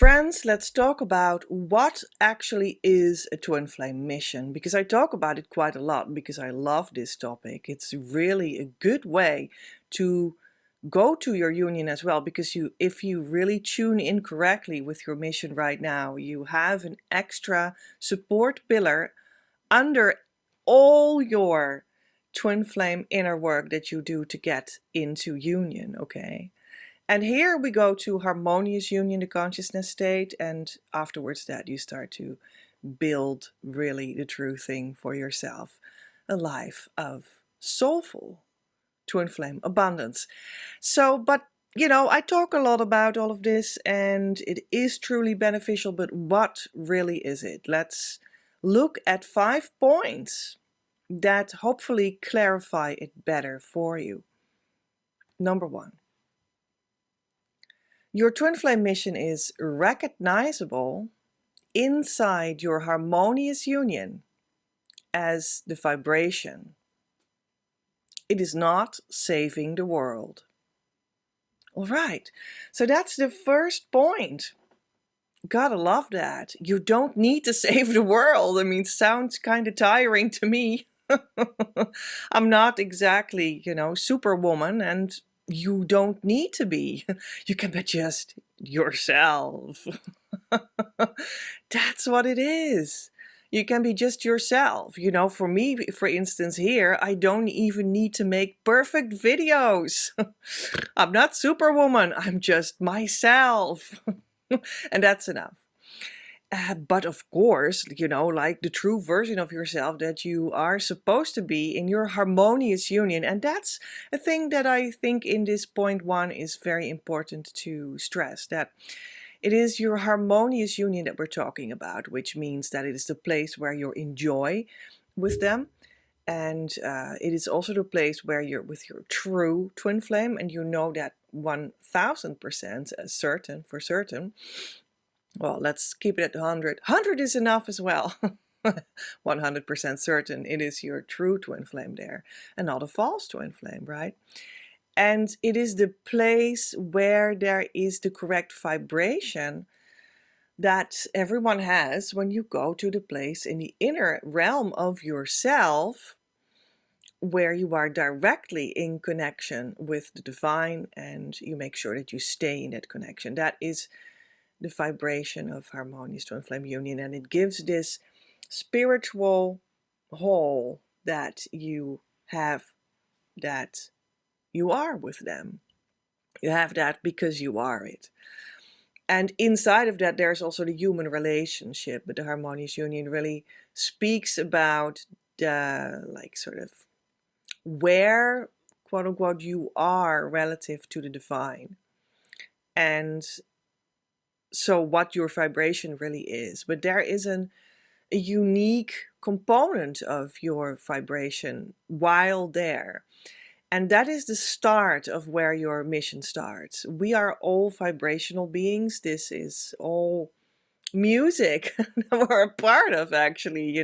Friends, let's talk about what actually is a twin flame mission, because I talk about it quite a lot because I love this topic. It's really a good way to go to your union as well, because if you really tune in correctly with your mission right now, you have an extra support pillar under all your twin flame inner work that you do to get into union, okay? And here we go to harmonious union, the consciousness state, and afterwards that you start to build really the true thing for yourself, a life of soulful twin flame abundance. So, but I talk a lot about all of this and it is truly beneficial, but what really is it? Let's look at 5 points that hopefully clarify it better for you. Number 1. Your twin flame mission is recognizable inside your harmonious union as the vibration. It is not saving the world. All right, so that's the first point. Gotta love that. You don't need to save the world. I mean, it sounds kind of tiring to me. I'm not exactly, superwoman, and you don't need to be. You can be just yourself. That's what it is. You can be just yourself. For me, for instance, here, I don't even need to make perfect videos. I'm not superwoman. I'm just myself. And that's enough. But of course, like the true version of yourself that you are supposed to be in your harmonious union. And that's a thing that I think in this point 1 is very important to stress, that it is your harmonious union that we're talking about, which means that it is the place where you're in joy with them. And it is also the place where you're with your true twin flame, and you know that 1000% for certain. Well, let's keep it at 100. 100 is enough as well. 100% certain it is your true twin flame there, and not a false twin flame, right? And it is the place where there is the correct vibration that everyone has when you go to the place in the inner realm of yourself, where you are directly in connection with the divine, and you make sure that you stay in that connection. That is the vibration of harmonious twin flame union, and it gives this spiritual whole that you have, that you are with them. You have that because you are it. And inside of that, there's also the human relationship, but the harmonious union really speaks about the sort of where, quote unquote, you are relative to the divine. And so what your vibration really is. But there is a unique component of your vibration while there. And that is the start of where your mission starts. We are all vibrational beings. This is all music that we're a part of, actually.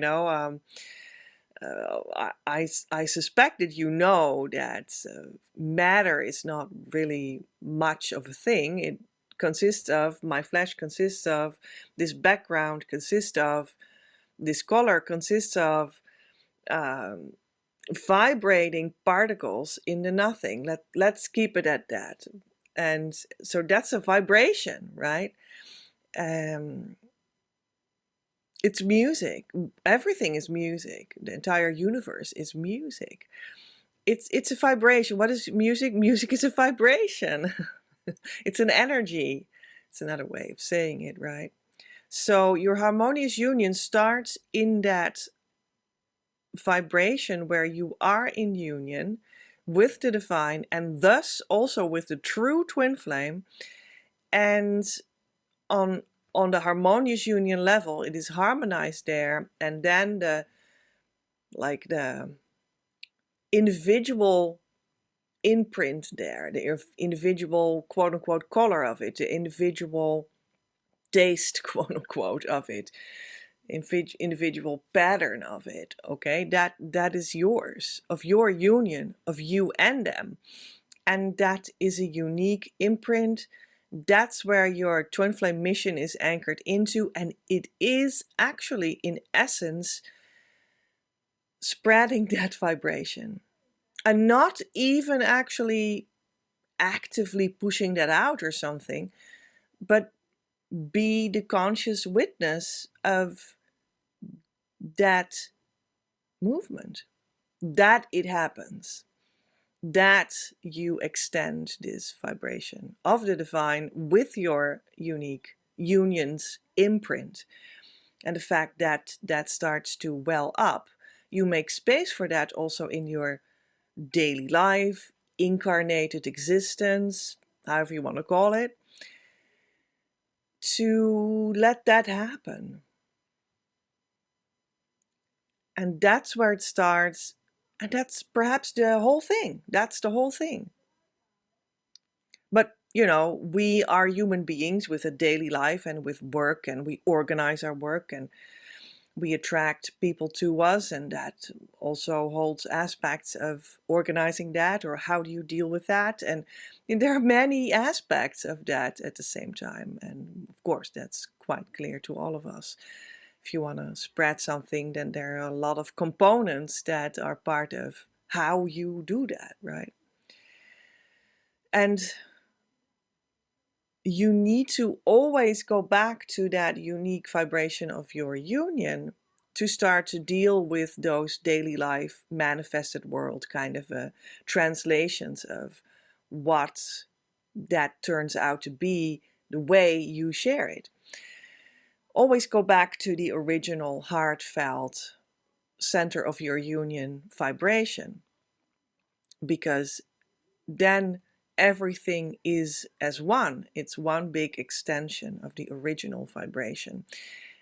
I suspect that that matter is not really much of a thing. It consists of, my flesh consists of, this background consists of, this color consists of vibrating particles in the nothing. Let's keep it at that. And so that's a vibration, right? It's music. Everything is music. The entire universe is music. It's a vibration. What is music? Music is a vibration. It's an energy. It's another way of saying it, right? So your harmonious union starts in that vibration where you are in union with the divine, and thus also with the true twin flame. And on the harmonious union level, it is harmonized there, and then the individual imprint there, the individual quote unquote color of it, the individual taste quote unquote of it, individual pattern of it, okay, that is yours, of your union, of you and them. And that is a unique imprint That's where your twin flame mission is anchored into, and it is actually, in essence, spreading that vibration. And not even actually actively pushing that out or something, but be the conscious witness of that movement, that it happens, that you extend this vibration of the divine with your unique union's imprint. And the fact that that starts to well up, you make space for that also in your daily life, incarnated existence, however you want to call it, to let that happen. And that's where it starts. And that's perhaps the whole thing. That's the whole thing. But, you know, we are human beings with a daily life and with work, and we organize our work and we attract people to us, and that also holds aspects of organizing that, or how do you deal with that? And there are many aspects of that at the same time. And of course, that's quite clear to all of us. If you want to spread something, then there are a lot of components that are part of how you do that, right? And you need to always go back to that unique vibration of your union to start to deal with those daily life manifested world kind of translations of what that turns out to be, the way you share it. Always go back to the original heartfelt center of your union vibration, because then everything is as one. It's one big extension of the original vibration.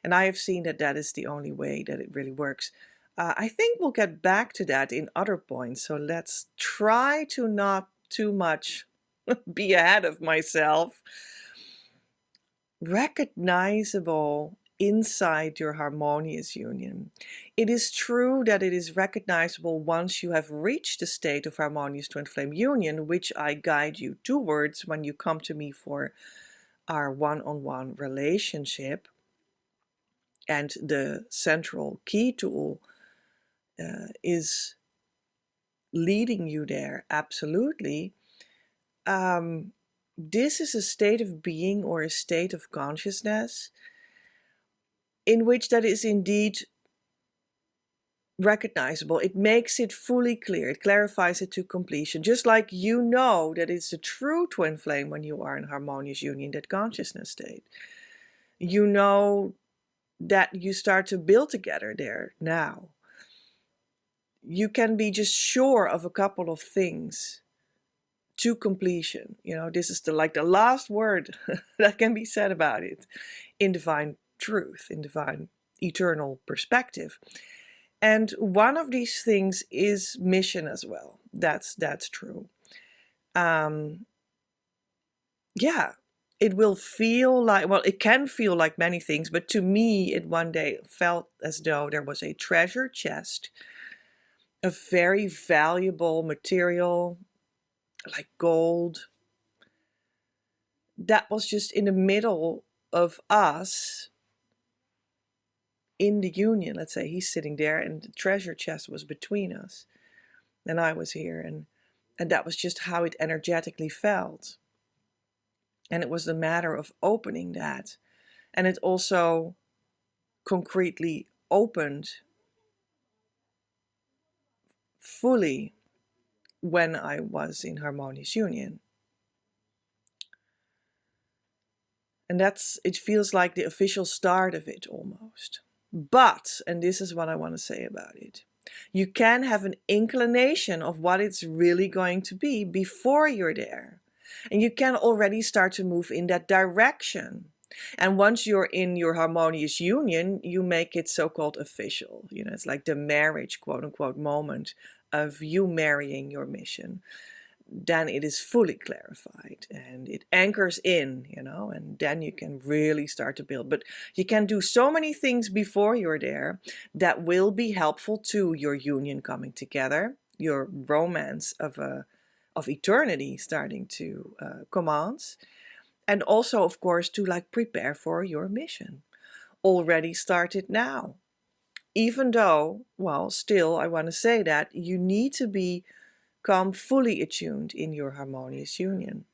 And I have seen that that is the only way that it really works. I think we'll get back to that in other points. So let's try to not too much be ahead of myself. Recognizable inside your harmonious union. It is true that it is recognizable once you have reached the state of harmonious twin flame union, which I guide you towards when you come to me for our one-on-one relationship. And the central key tool is leading you there, absolutely. This is a state of being or a state of consciousness in which that is indeed recognizable. It makes it fully clear. It clarifies it to completion. Just like you know that it's a true twin flame when you are in harmonious union, that consciousness state. You know that you start to build together there now. You can be just sure of a couple of things to completion. You know, this is the last word that can be said about it in divine truth, in divine eternal perspective. And one of these things is mission as well. That's true. Yeah, it will feel like, well, it can feel like many things, but to me, it one day felt as though there was a treasure chest of very valuable material, like gold, that was just in the middle of us in the union. Let's say he's sitting there and the treasure chest was between us and I was here, and that was just how it energetically felt. And it was the matter of opening that. And it also concretely opened fully when I was in harmonious union. And it feels like the official start of it almost. But, and this is what I want to say about it, you can have an inclination of what it's really going to be before you're there. And you can already start to move in that direction. And once you're in your harmonious union, you make it so-called official. You know, it's like the marriage, quote unquote, moment of you marrying your mission. Then it is fully clarified and it anchors in, you know, and then you can really start to build. But you can do so many things before you're there that will be helpful to your union coming together, your romance of eternity starting to commence. And also, of course, to like prepare for your mission. Already started now. Even though, well, still, I want to say that you need to become fully attuned in your harmonious union.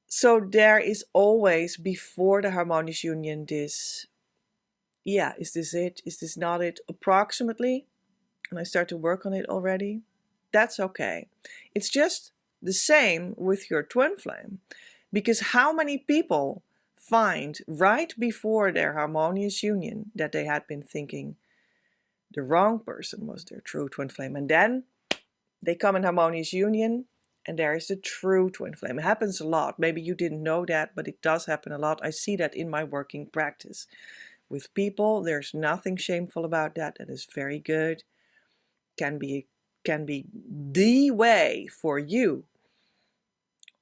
So there is always before the harmonious union this, yeah, is this it? Is this not it? Approximately. And I start to work on it already. That's okay. It's just the same with your twin flame. Because how many people find right before their harmonious union that they had been thinking the wrong person was their true twin flame, and then they come in harmonious union and there is the true twin flame. It happens a lot. Maybe you didn't know that, but it does happen a lot. I see that in my working practice with people. There's nothing shameful about that. That is very good. Can be the way for you.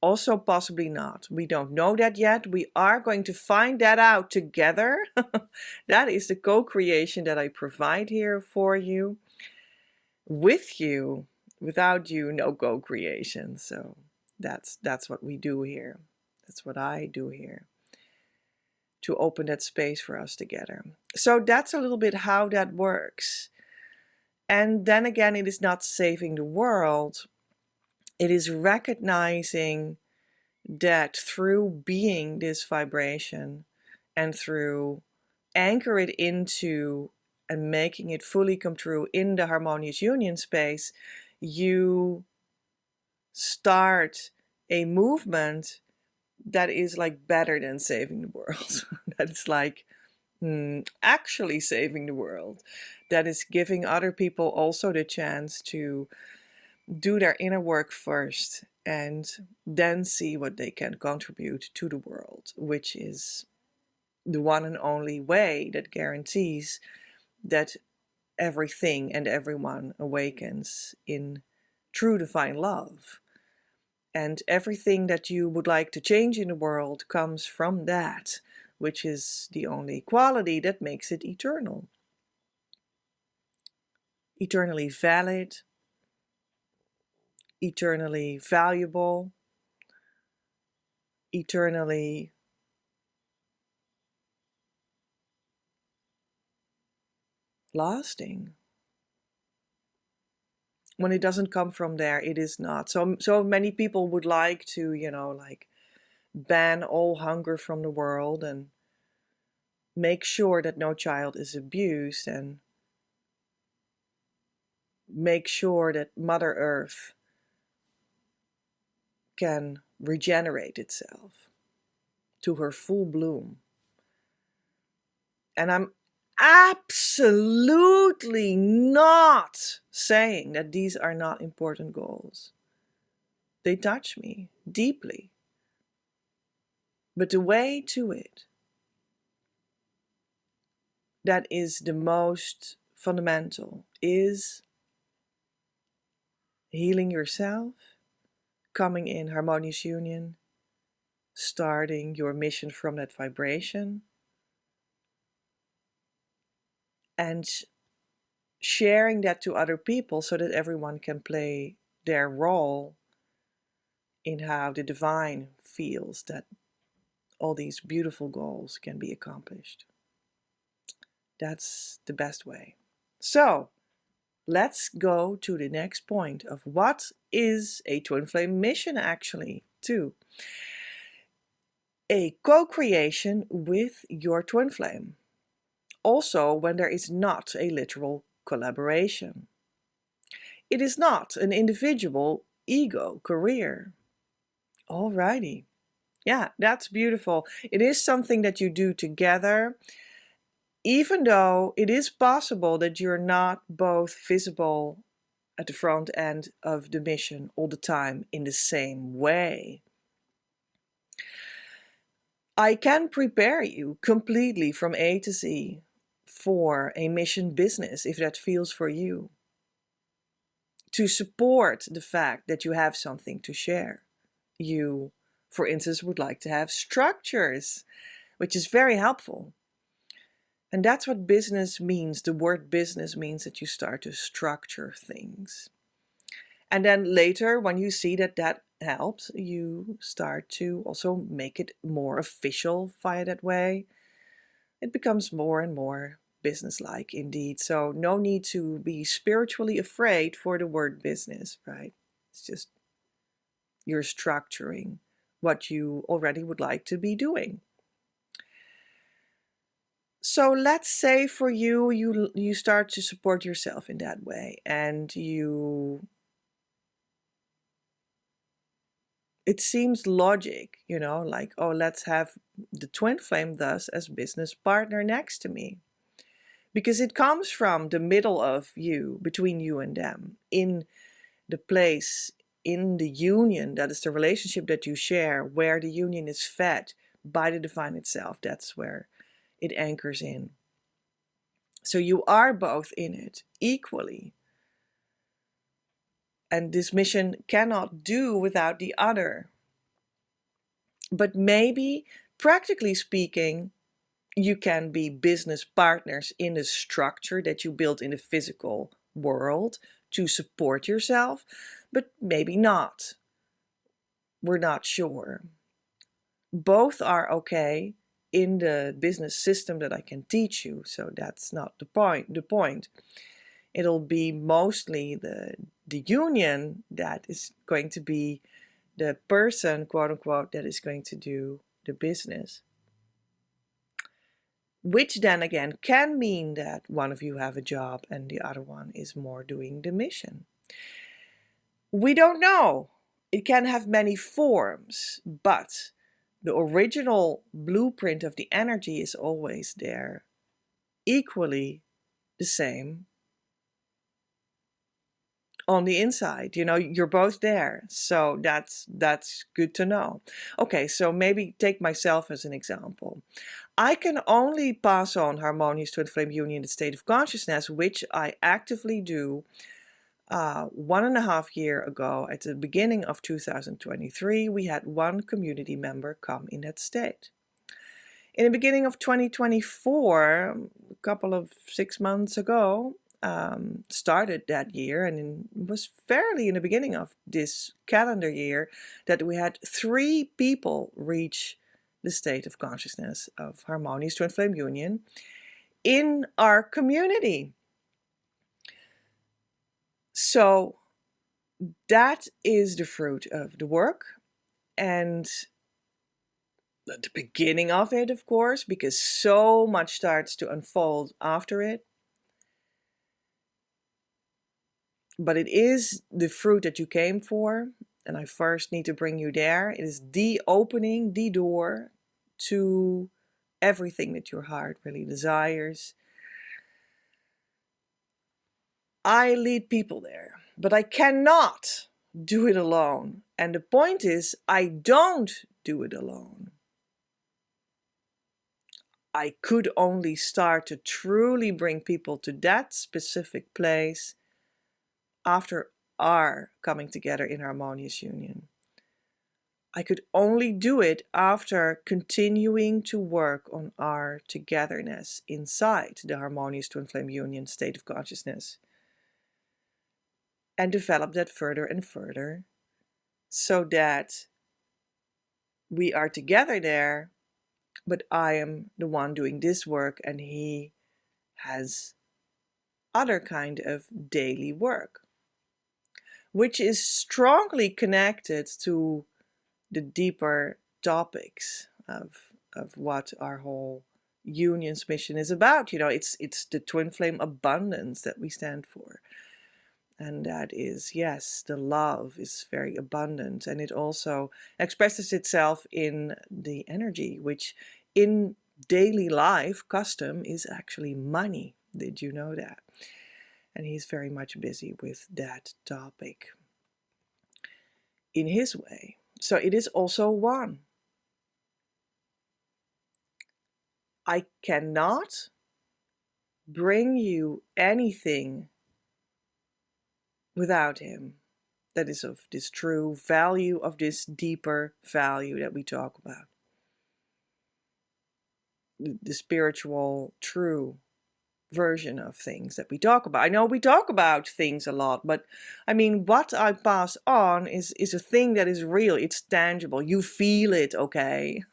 Also possibly not. We don't know that yet. We are going to find that out together. That is the co-creation that I provide here for you. With you. Without you, no co-creation. So that's what we do here. That's what I do here. To open that space for us together. So that's a little bit how that works. And then again, it is not saving the world. It is recognizing that through being this vibration and through anchor it into and making it fully come true in the harmonious union space, you start a movement that is like better than saving the world. That's like actually saving the world. That is giving other people also the chance to do their inner work first and then see what they can contribute to the world, which is the one and only way that guarantees that everything and everyone awakens in true divine love. And everything that you would like to change in the world comes from that, which is the only quality that makes it eternal. Eternally valid, eternally valuable, eternally lasting. When it doesn't come from there, it is not. So many people would like to, like ban all hunger from the world and make sure that no child is abused and make sure that Mother Earth can regenerate itself to her full bloom. And I'm absolutely not saying that these are not important goals. They touch me deeply. But the way to it that is the most fundamental is healing yourself, coming in harmonious union, starting your mission from that vibration, and sharing that to other people so that everyone can play their role in how the divine feels that all these beautiful goals can be accomplished. That's the best way. So let's go to the next point of what is a twin flame mission actually too. A co-creation with your twin flame. Also when there is not a literal collaboration. It is not an individual ego career. Alrighty. Yeah, that's beautiful. It is something that you do together, even though it is possible that you're not both visible at the front end of the mission all the time in the same way. I can prepare you completely from A to Z for a mission business if that feels for you. To support the fact that you have something to share. You, for instance, would like to have structures, which is very helpful. And that's what business means. The word business means that you start to structure things. And then later, when you see that that helps, you start to also make it more official via that way. It becomes more and more business-like indeed. So no need to be spiritually afraid for the word business, right? It's just you're structuring what you already would like to be doing. So let's say for you, you start to support yourself in that way, and it seems logic, like, oh, let's have the twin flame thus as business partner next to me. Because it comes from the middle of you, between you and them, in the place, in the union, that is the relationship that you share, where the union is fed by the divine itself. That's where it anchors in. So you are both in it equally. And this mission cannot do without the other. But maybe, practically speaking, you can be business partners in the structure that you build in the physical world to support yourself, but maybe not. We're not sure. Both are okay in the business system that I can teach you, so that's not the point. It'll be mostly the union that is going to be the person, quote unquote, that is going to do the business. Which then again can mean that one of you have a job and the other one is more doing the mission. We don't know. It can have many forms, but the original blueprint of the energy is always there, equally the same on the inside. You're both there, so that's good to know. Okay, so maybe take myself as an example. I can only pass on harmonious twin flame union, the state of consciousness, which I actively do 1.5 years ago. At the beginning of 2023, we had one community member come in that state. In the beginning of 2024, a couple of 6 months ago, started that year, and it was fairly in the beginning of this calendar year that we had 3 people reach the state of consciousness of harmonious twin flame union in our community. So that is the fruit of the work, and the beginning of it, of course, because so much starts to unfold after it. But it is the fruit that you came for, and I first need to bring you there. It is the opening, the door to everything that your heart really desires. I lead people there, but I cannot do it alone. And the point is, I don't do it alone. I could only start to truly bring people to that specific place after our coming together in harmonious union. I could only do it after continuing to work on our togetherness inside the harmonious twin flame union state of consciousness, and develop that further and further, so that we are together there, but I am the one doing this work and he has other kind of daily work, which is strongly connected to the deeper topics of what our whole union's mission is about. It's the twin flame abundance that we stand for. And that is, yes, the love is very abundant, and it also expresses itself in the energy, which in daily life, custom is actually money. Did you know that? And he's very much busy with that topic in his way. So it is also one. I cannot bring you anything without him that is of this true value, of this deeper value that we talk about. The spiritual true version of things that we talk about. I know we talk about things a lot, but I mean, what I pass on is a thing that is real. It's tangible. You feel it, okay?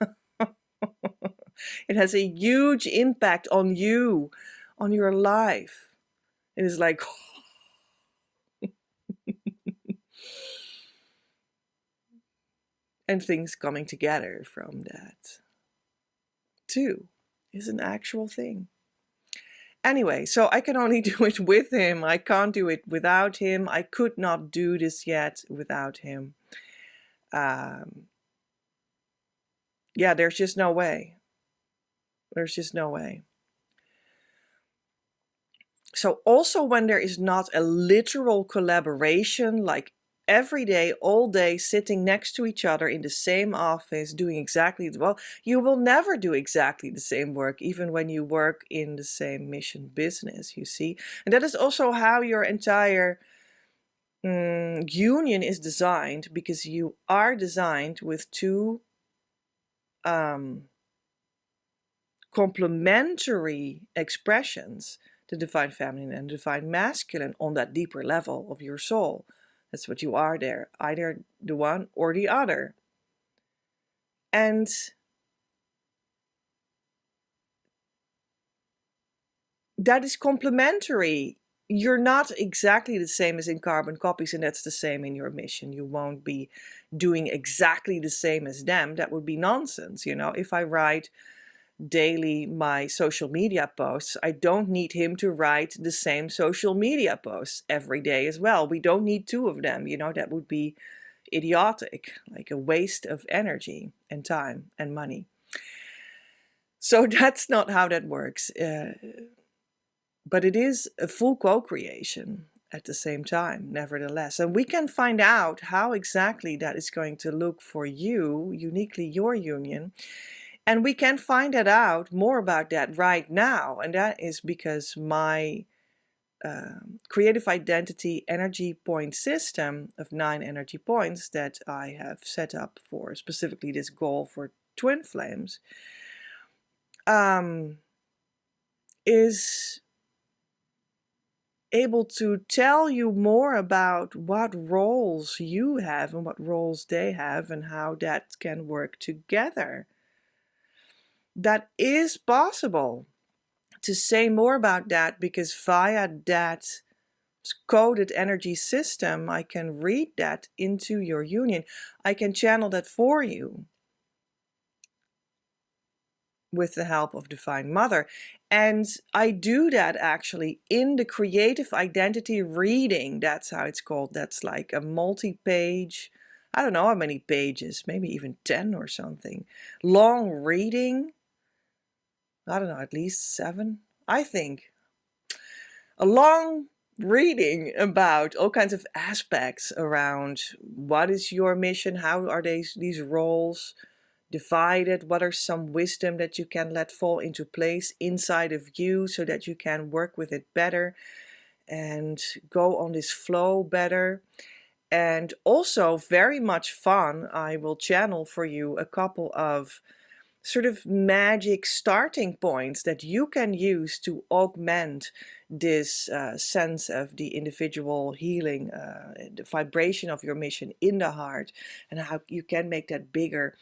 It has a huge impact on you, on your life. It is like, and things coming together from that too is an actual thing. Anyway, so I can only do it with him. I can't do it without him. I could not do this yet without him. Yeah, there's just no way. There's just no way. So also when there is not a literal collaboration, like every day, all day, sitting next to each other in the same office, doing exactly, well, you will never do exactly the same work, even when you work in the same mission business, you see. And that is also how your entire union is designed, because you are designed with two complementary expressions, the divine feminine and the divine masculine, on that deeper level of your soul. That's what you are there, either the one or the other. And that is complementary. You're not exactly the same as in carbon copies, and that's the same in your mission. You won't be doing exactly the same as them. That would be nonsense. You know, if I write daily my social media posts, I don't need him to write the same social media posts every day as well. We don't need two of them, you know, that would be idiotic, like a waste of energy and time and money. So that's not how that works. But it is a full co-creation at the same time, nevertheless. And we can find out how exactly that is going to look for you, uniquely your union. And we can find that out more about that right now. And that is because my creative identity energy point system of 9 energy points that I have set up for specifically this goal for twin flames is able to tell you more about what roles you have and what roles they have and how that can work together. That is possible. To say more about that, because via that coded energy system, I can read that into your union. I can channel that for you with the help of Divine Mother. And I do that actually in the creative identity reading. That's how it's called. That's like a multi-page, I don't know how many pages, maybe even 10 or something, long reading. I don't know, at least 7, I think. A long reading about all kinds of aspects around what is your mission, how are these roles divided, what are some wisdom that you can let fall into place inside of you so that you can work with it better and go on this flow better. And also very much fun, I will channel for you a couple of sort of magic starting points that you can use to augment this sense of the individual healing, the vibration of your mission in the heart, and how you can make that bigger,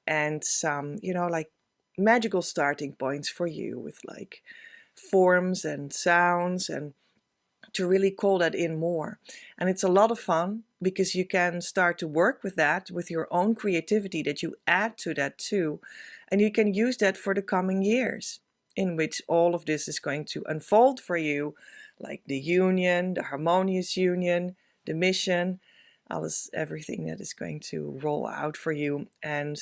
and some, you know, like magical starting points for you with like forms and sounds, and to really call that in more. And it's a lot of fun because you can start to work with that, with your own creativity that you add to that too. And you can use that for the coming years in which all of this is going to unfold for you, like the union, the harmonious union, the mission, everything that is going to roll out for you. And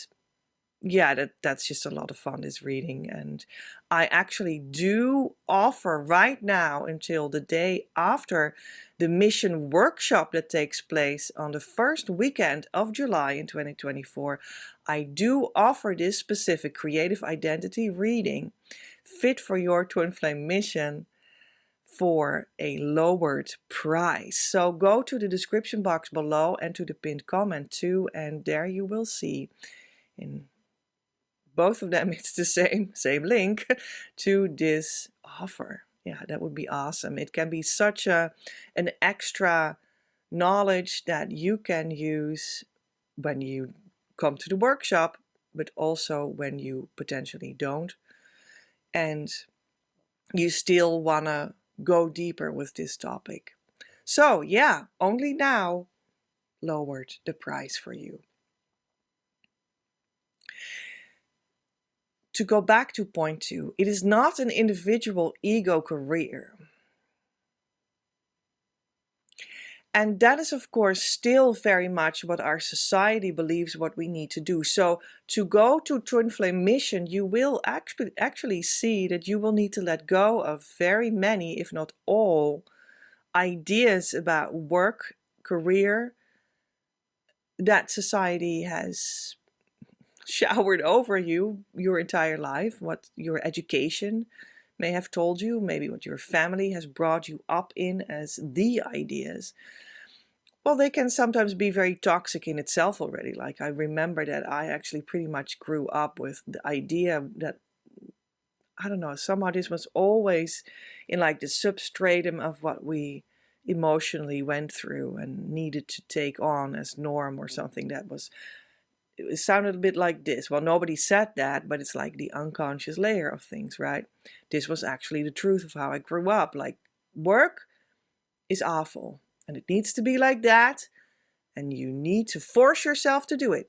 yeah, that's just a lot of fun, this reading. And I actually do offer right now until the day after the mission workshop that takes place on the first weekend of July in 2024. I do offer this specific creative identity reading fit for your twin flame mission for a lowered price. So go to the description box below and to the pinned comment too, and there you will see in both of them it's the same link to this offer. Yeah, that would be awesome. It can be such an extra knowledge that you can use when you come to the workshop, but also when you potentially don't. And you still want to go deeper with this topic. So yeah, only now lowered the price for you. To go back to point 2, it is not an individual ego career. And that is, of course, still very much what our society believes what we need to do. So to go to Twin Flame Mission, you will actually see that you will need to let go of very many, if not all, ideas about work, career, that society has showered over you your entire life, what your education may have told you, maybe what your family has brought you up in as the ideas. Well, they can sometimes be very toxic in itself already. Like I remember that I actually pretty much grew up with the idea that, I don't know, somehow this was always in like the substratum of what we emotionally went through and needed to take on as norm or something. That was, it sounded a bit like this. Well, nobody said that, but it's like the unconscious layer of things, right? This was actually the truth of how I grew up. Like, work is awful and it needs to be like that, and you need to force yourself to do it.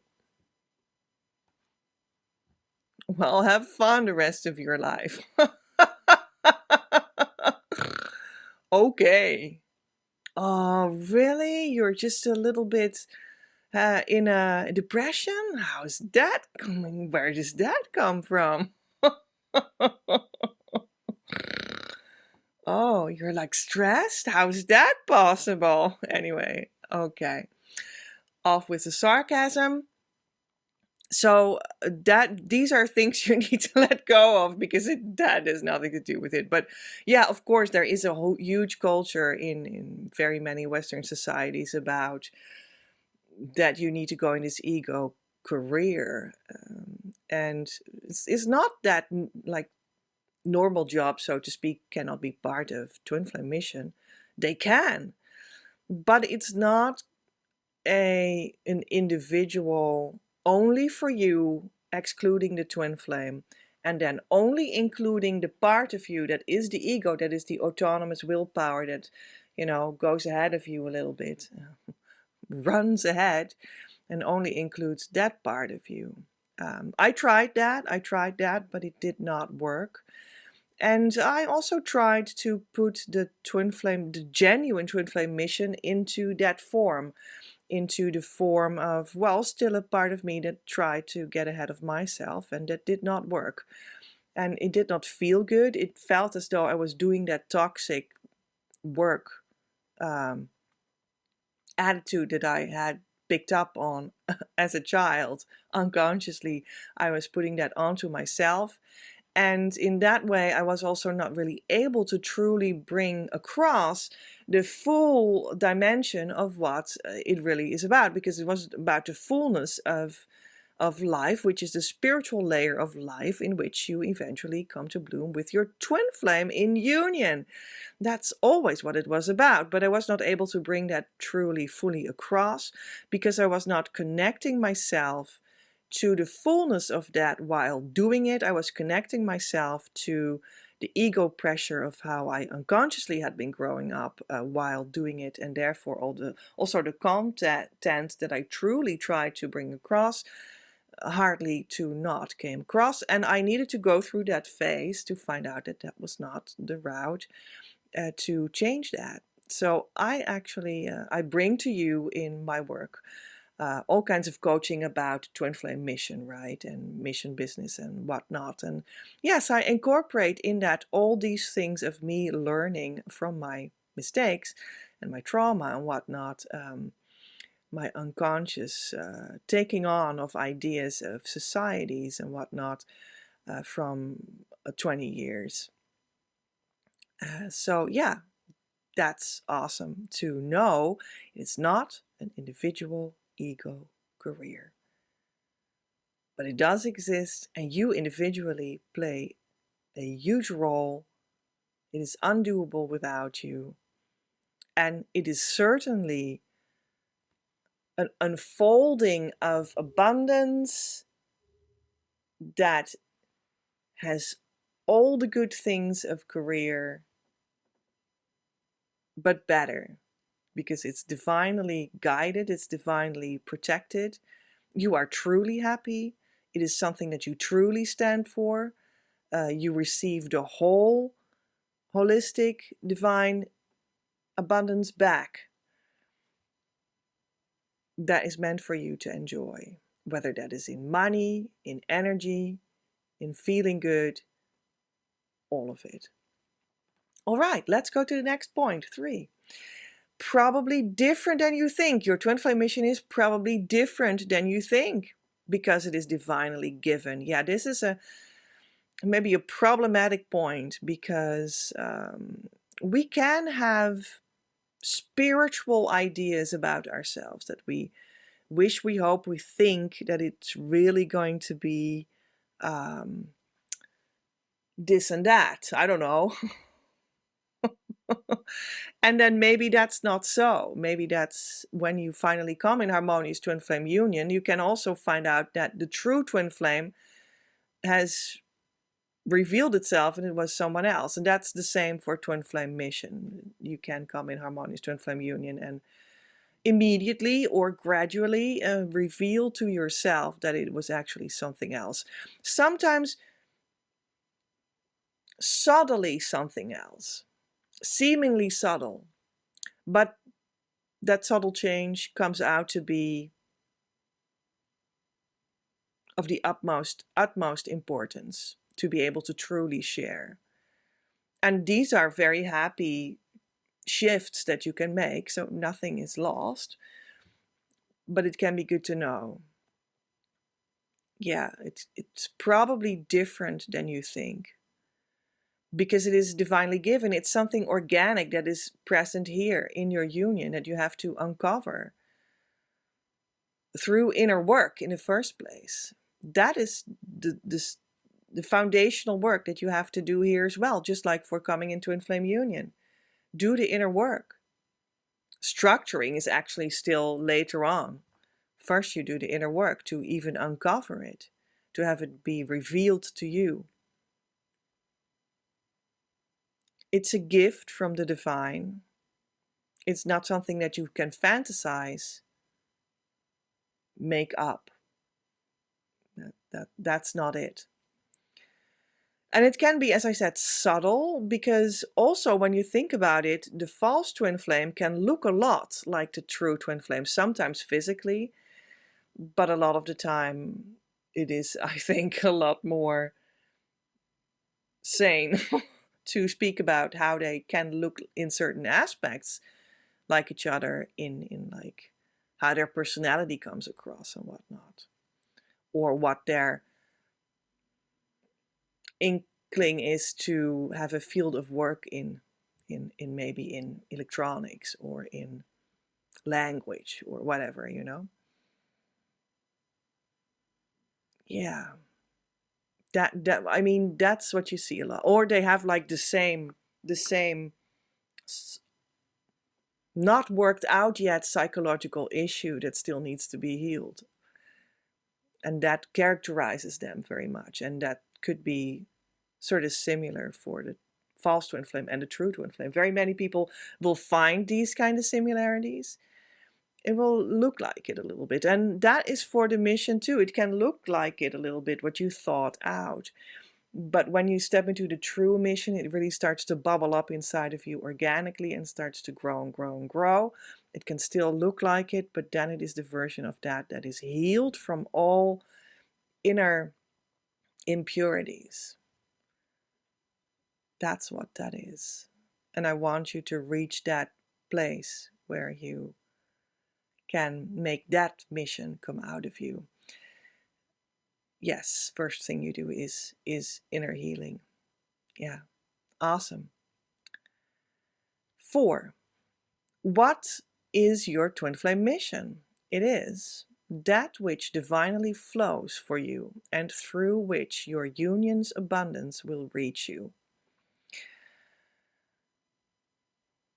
Well, have fun the rest of your life. Okay. Oh, really? You're just a little bit in a depression? How's that coming? Where does that come from? Oh, you're like stressed? How's that possible? Anyway, okay. Off with the sarcasm. So that these are things you need to let go of, because that has nothing to do with it. But yeah, of course, there is a whole huge culture in very many Western societies about that you need to go in this ego career. And it's not that like normal jobs, so to speak, cannot be part of Twin Flame Mission. They can, but it's not an individual only for you, excluding the twin flame, and then only including the part of you that is the ego, that is the autonomous willpower that, you know, goes ahead of you a little bit, runs ahead, and only includes that part of you. I tried that, but it did not work. And I also tried to put the twin flame, the genuine twin flame mission, into that form, into the form of, well, still a part of me that tried to get ahead of myself, and that did not work. And it did not feel good. It felt as though I was doing that toxic work attitude that I had picked up on as a child. Unconsciously, I was putting that onto myself. And in that way, I was also not really able to truly bring across the full dimension of what it really is about, because it was about the fullness of life, which is the spiritual layer of life in which you eventually come to bloom with your twin flame in union. That's always what it was about, but I was not able to bring that truly, fully across, because I was not connecting myself to the fullness of that while doing it. I was connecting myself to the ego pressure of how I unconsciously had been growing up while doing it, and therefore also the content that I truly tried to bring across hardly to not came across. And I needed to go through that phase to find out that that was not the route to change that. So I actually I bring to you in my work all kinds of coaching about twin flame mission, right? And mission business and whatnot. And yes, I incorporate in that all these things of me learning from my mistakes and my trauma and whatnot, my unconscious taking on of ideas of societies and whatnot from 20 years. So yeah, that's awesome to know. It's not an individual ego career, but it does exist, and you individually play a huge role It is undoable without you. And it is certainly an unfolding of abundance that has all the good things of career, but better, because it's divinely guided, it's divinely protected. You are truly happy. It is something that you truly stand for. You receive the whole holistic divine abundance back that is meant for you to enjoy, whether that is in money, in energy, in feeling good, all of it. All right, let's go to the next point, 3. Probably different than you think. Your twin flame mission is probably different than you think because it is divinely given. Yeah, this is maybe a problematic point because we can have spiritual ideas about ourselves that we wish, we hope, we think that it's really going to be this and that. I don't know. And then maybe that's not so. Maybe that's when you finally come in harmonious twin flame union, you can also find out that the true twin flame has revealed itself and it was someone else. And that's the same for twin flame mission. You can come in harmonious twin flame union and immediately or gradually reveal to yourself that it was actually something else. Sometimes subtly something else, seemingly subtle, but that subtle change comes out to be of the utmost importance to be able to truly share. And these are very happy shifts that you can make, so nothing is lost, but it can be good to know. Yeah, it's probably different than you think because it is divinely given. It's something organic that is present here in your union that you have to uncover through inner work in the first place. That is the foundational work that you have to do here as well, just like for coming into twin flame union. Do the inner work. Structuring is actually still later on. First you do the inner work to even uncover it, to have it be revealed to you. It's a gift from the divine. It's not something that you can fantasize, make up. That's not it. And it can be, as I said, subtle, because also when you think about it, the false twin flame can look a lot like the true twin flame, sometimes physically, but a lot of the time it is, I think, a lot more sane to speak about how they can look in certain aspects like each other in like how their personality comes across and whatnot, or what their inkling is to have a field of work in maybe in electronics or in language or whatever, you know. Yeah, that I mean, that's what you see a lot. Or they have like the same not worked out yet psychological issue that still needs to be healed, and that characterizes them very much. And that could be sort of similar for the false twin flame and the true twin flame. Very many people will find these kind of similarities. It will look like it a little bit, and that is for the mission too. It can look like it a little bit, what you thought out. But when you step into the true mission, it really starts to bubble up inside of you organically and starts to grow and grow and grow. It can still look like it, but then it is the version of that that is healed from all inner impurities. That's what that is. And I want you to reach that place where you can make that mission come out of you. Yes, first thing you do is inner healing. Yeah, awesome. 4. What is your twin flame mission? It is that which divinely flows for you and through which your union's abundance will reach you.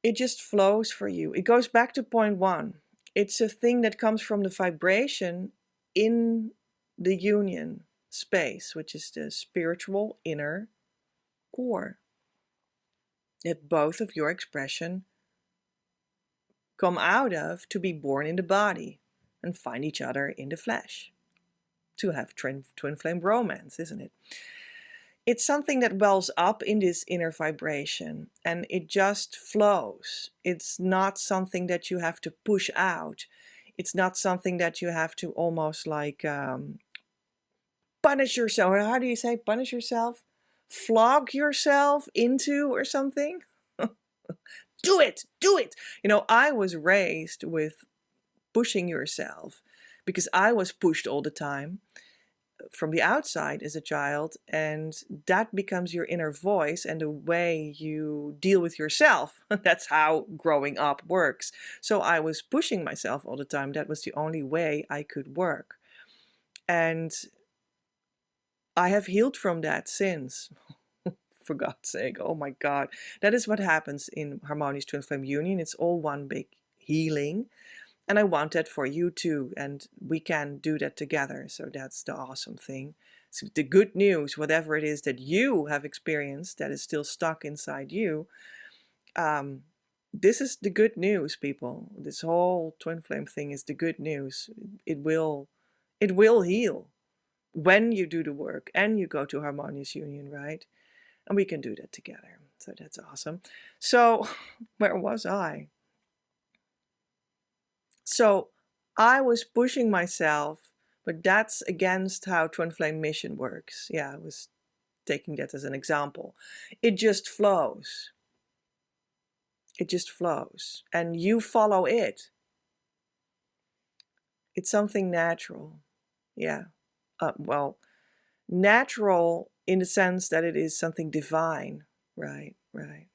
It just flows for you. It goes back to point one. It's a thing that comes from the vibration in the union space, which is the spiritual inner core, that both of your expression come out of to be born in the body and find each other in the flesh, to have twin flame romance, isn't it? It's something that wells up in this inner vibration and it just flows. It's not something that you have to push out. It's not something that you have to almost like punish yourself. How do you say punish yourself? Flog yourself into or something? Do it, do it. You know, I was raised with pushing yourself because I was pushed all the time from the outside as a child, and that becomes your inner voice and the way you deal with yourself. That's how growing up works. So I was pushing myself all the time. That was the only way I could work. And I have healed from that since. For God's sake, oh my God. That is what happens in Harmonious Twin Flame Union. It's all one big healing. And I want that for you too. And we can do that together. So that's the awesome thing. So the good news, whatever it is that you have experienced that is still stuck inside you, this is the good news, people. This whole twin flame thing is the good news. It will heal when you do the work and you go to Harmonious Union, right? And we can do that together. So that's awesome. So where was I? So I was pushing myself, but that's against how Twin Flame Mission works. Yeah, I was taking that as an example. It just flows. It just flows. And you follow it. It's something natural. Yeah. Well, natural in the sense that it is something divine. Right, right.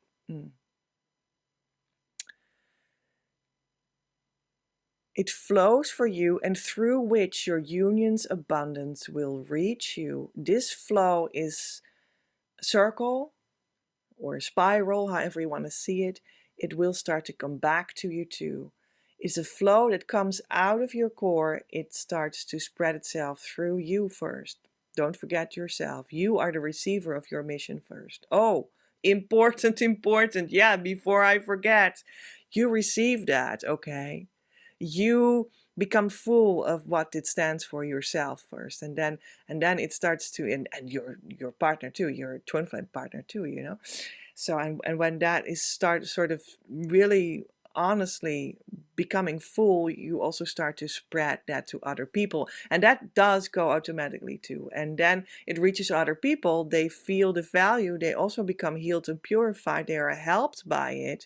It flows for you and through which your union's abundance will reach you. This flow is a circle or a spiral, however you want to see it. It will start to come back to you too. It's a flow that comes out of your core. It starts to spread itself through you first. Don't forget yourself. You are the receiver of your mission first. Oh, important, important. Yeah, before I forget, you receive that, okay? You become full of what it stands for yourself first, and then it starts to, and your partner too, your twin flame partner too, you know. So and when that is sort of really honestly becoming full, you also start to spread that to other people, and that does go automatically too. And then it reaches other people, they feel the value, they also become healed and purified, they are helped by it.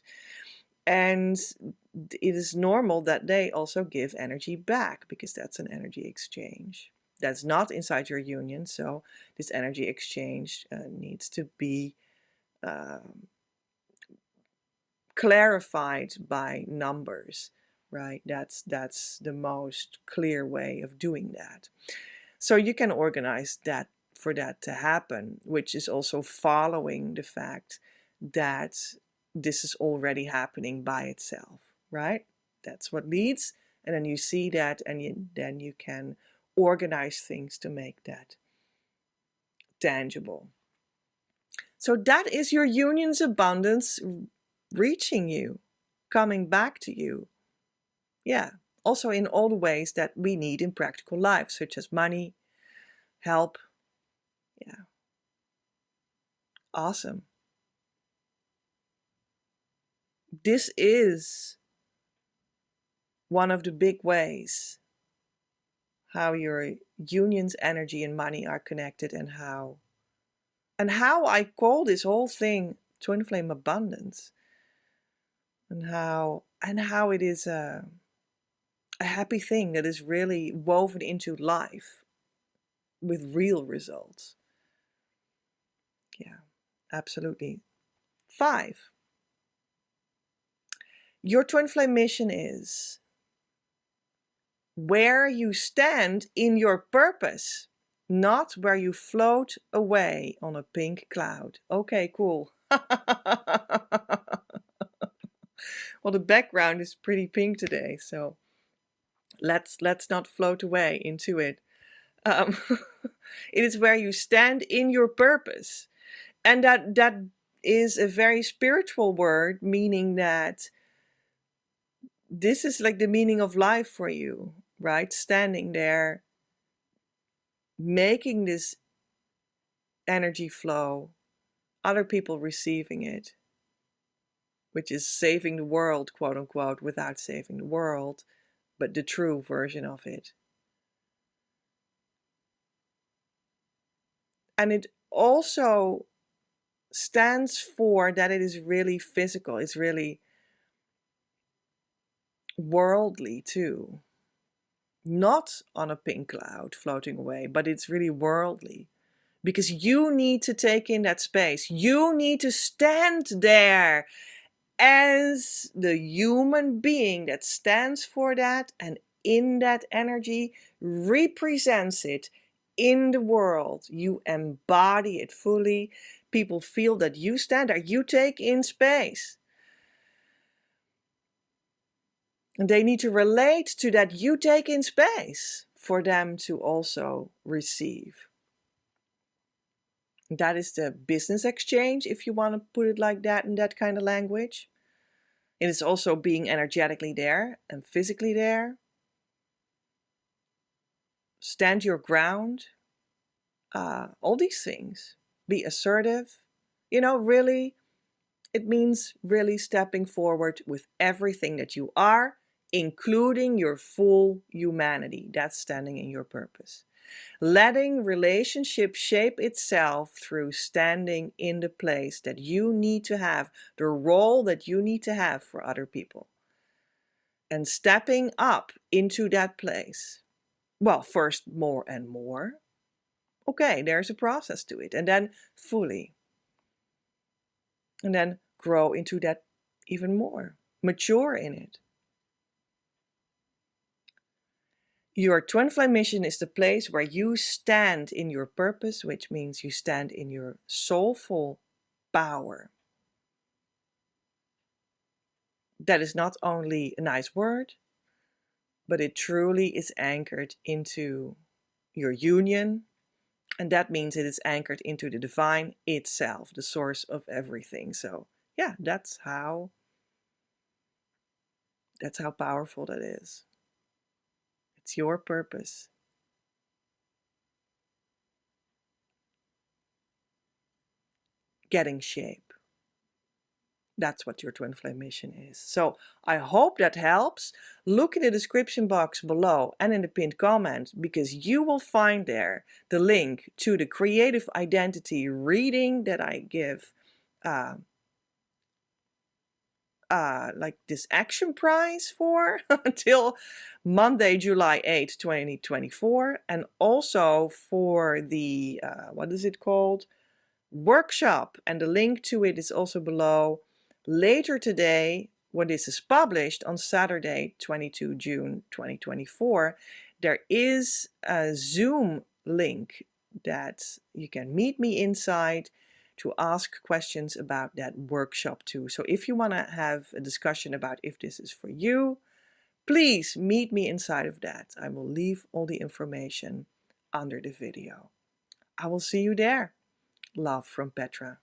And it is normal that they also give energy back because that's an energy exchange. That's not inside your union, so this energy exchange needs to be clarified by numbers, right? That's the most clear way of doing that. So you can organize that for that to happen, which is also following the fact that this is already happening by itself, right? That's what leads. And then you see that, and then you can organize things to make that tangible. So that is your union's abundance reaching you, coming back to you. Yeah, also in all the ways that we need in practical life, such as money, help. Yeah. Awesome. This is one of the big ways how your union's energy and money are connected, and how I call this whole thing twin flame abundance, and how it is a happy thing that is really woven into life with real results. Yeah, absolutely. 5. Your twin flame mission is where you stand in your purpose, not where you float away on a pink cloud. Okay, cool. Well, the background is pretty pink today, so let's not float away into it. Um, it is where you stand in your purpose, and that is a very spiritual word, meaning that this is like the meaning of life for you, right? Standing there, making this energy flow, other people receiving it, which is saving the world, quote unquote, without saving the world, but the true version of it. And it also stands for that it is really physical, it's really worldly too. Not on a pink cloud floating away, but it's really worldly. Because you need to take in that space. You need to stand there as the human being that stands for that and in that energy represents it in the world. You embody it fully. People feel that you stand there. You take in space. And they need to relate to that you take in space for them to also receive. That is the business exchange, if you want to put it like that in that kind of language. It is also being energetically there and physically there. Stand your ground. All these things. Be assertive. Really, it means really stepping forward with everything that you are, including your full humanity. That's standing in your purpose. Letting relationship shape itself through standing in the place that you need to have, the role that you need to have for other people. And stepping up into that place. Well, first more and more. Okay, there's a process to it. And then fully. And then grow into that even more. Mature in it. Your twin flame mission is the place where you stand in your purpose, which means you stand in your soulful power. That is not only a nice word, but it truly is anchored into your union. And that means it is anchored into the divine itself, the source of everything. So yeah, that's how powerful that is. It's your purpose. Getting shape. That's what your twin flame mission is. So I hope that helps. Look in the description box below and in the pinned comment, because you will find there the link to the creative identity reading that I give like this action prize for until Monday, July 8th, 2024. And also for the, what is it called? Workshop. And the link to it is also below. Later today, when this is published on Saturday, 22 June 2024, there is a Zoom link that you can meet me inside to ask questions about that workshop too. So if you want to have a discussion about if this is for you, please meet me inside of that. I will leave all the information under the video. I will see you there. Love from Petra.